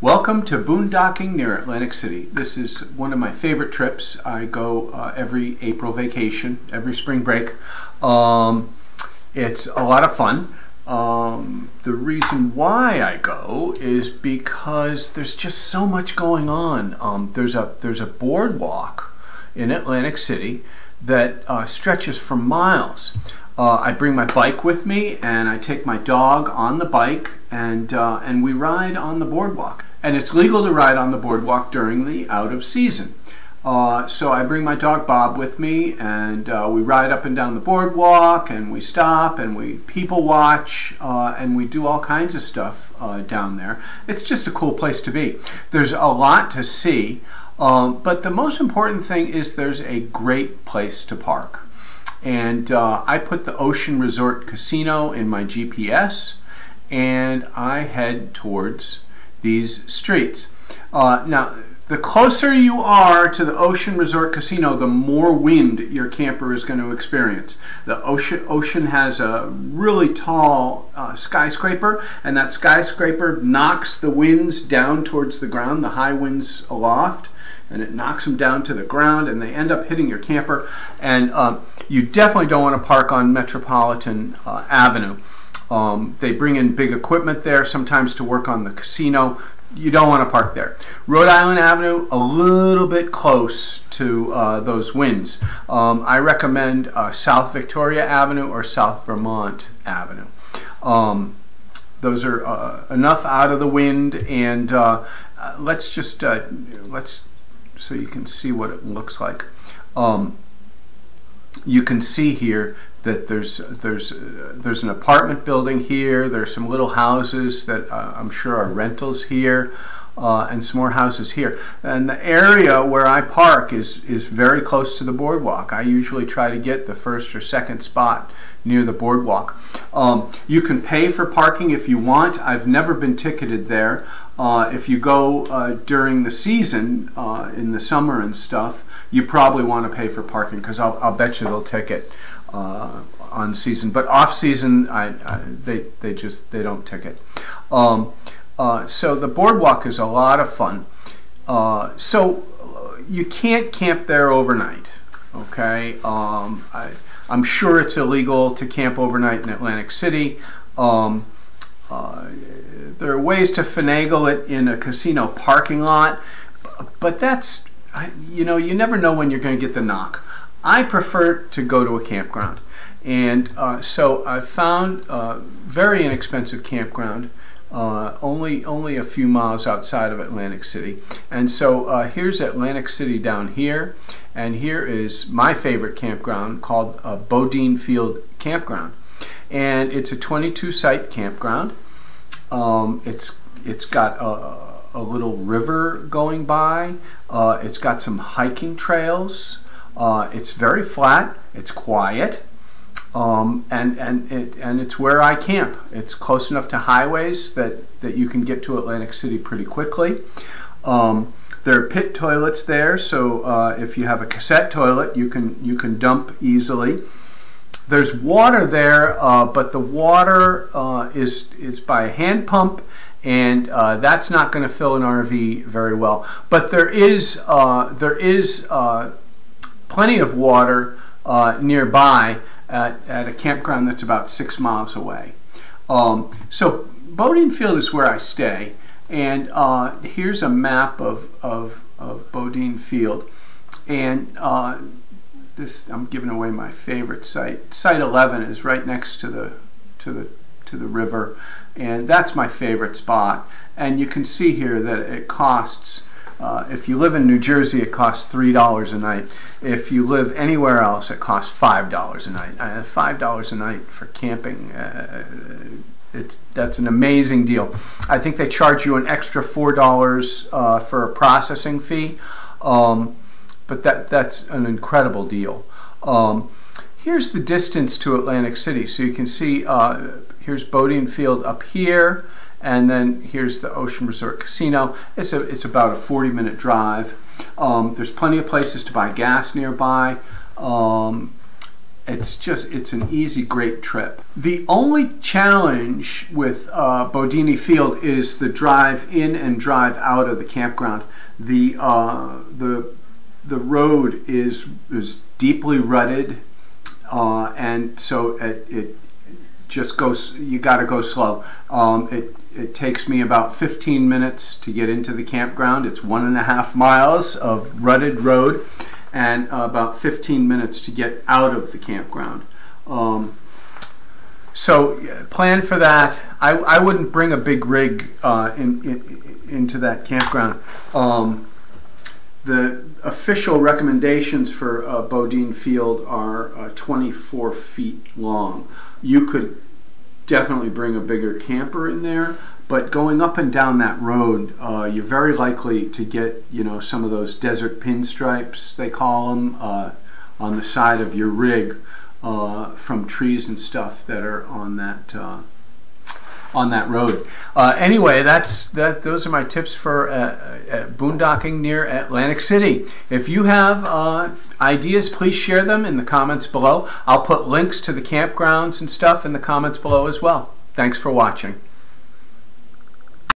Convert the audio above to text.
Welcome to Boondocking near Atlantic City. This is one of my favorite trips. I go every April vacation, every spring break. It's a lot of fun. The reason why I go is because there's just so much going on. There's a boardwalk in Atlantic City that stretches for miles. I bring my bike with me and I take my dog on the bike and we ride on the boardwalk. And it's legal to ride on the boardwalk during the out of season. So I bring my dog Bob with me and we ride up and down the boardwalk and we stop and we people watch and we do all kinds of stuff down there. It's just a cool place to be. There's a lot to see, but the most important thing is there's a great place to park. And I put the Ocean Resort Casino in my GPS and I head towards these streets. Now, the closer you are to the Ocean Resort Casino, the more wind your camper is going to experience. The ocean has a really tall skyscraper, and that skyscraper knocks the winds down towards the ground, the high winds aloft, and it knocks them down to the ground, and they end up hitting your camper. And you definitely don't want to park on Metropolitan Avenue. They bring in big equipment there sometimes to work on the casino. You don't want to park there. Rhode Island Avenue, a little bit close to those winds. I recommend South Victoria Avenue or South Vermont Avenue. Those are enough out of the wind, and let's so you can see what it looks like. You can see here that there's an apartment building here. There's some little houses that I'm sure are rentals here, and some more houses here. And the area where I park is very close to the boardwalk. I usually try to get the first or second spot near the boardwalk. You can pay for parking if you want. I've never been ticketed there. If you go during the season, in the summer and stuff, you probably want to pay for parking, because I'll bet you they'll ticket on season. But off season, they don't ticket. So the boardwalk is a lot of fun. So you can't camp there overnight. Okay, I'm sure it's illegal to camp overnight in Atlantic City. There are ways to finagle it in a casino parking lot, but that's, you never know when you're going to get the knock. I prefer to go to a campground, and so I found a very inexpensive campground, only a few miles outside of Atlantic City. And so here's Atlantic City down here, and here is my favorite campground called Boondocking Field Campground, and it's a 22-site campground. It's got a little river going by. It's got some hiking trails. It's very flat. It's quiet, and it's where I camp. It's close enough to highways that you can get to Atlantic City pretty quickly. There are pit toilets there, so if you have a cassette toilet, you can dump easily. There's water there, but the water is by a hand pump, and that's not going to fill an RV very well. But there is plenty of water nearby at a campground that's about 6 miles away. So Boondocking Field is where I stay, and here's a map of Boondocking Field, and I'm giving away my favorite site. Site 11 is right next to the river, and that's my favorite spot. And you can see here that it costs, if you live in New Jersey, it costs $3 a night. If you live anywhere else, it costs $5 a night. $5 a night for camping, that's an amazing deal. I think they charge you an extra $4 for a processing fee. But that's an incredible deal. Here's the distance to Atlantic City. So you can see here's Boondocking Field up here, and then here's the Ocean Resort Casino. It's about a 40-minute drive. There's plenty of places to buy gas nearby. it's an easy, great trip. The only challenge with Boondocking Field is the drive in and drive out of the campground. The road is deeply rutted, and so it just goes. You got to go slow. It takes me about 15 minutes to get into the campground. It's 1.5 miles of rutted road, and about 15 minutes to get out of the campground. So plan for that. I wouldn't bring a big rig into that campground. The official recommendations for Boondocking Field are 24 feet long. You could definitely bring a bigger camper in there, but going up and down that road, you're very likely to get, some of those desert pinstripes, they call them, on the side of your rig from trees and stuff that are on that road. Anyway, those are my tips for boondocking near Atlantic City. If you have ideas, please share them in the comments below. I'll put links to the campgrounds and stuff in the comments below as well. Thanks for watching.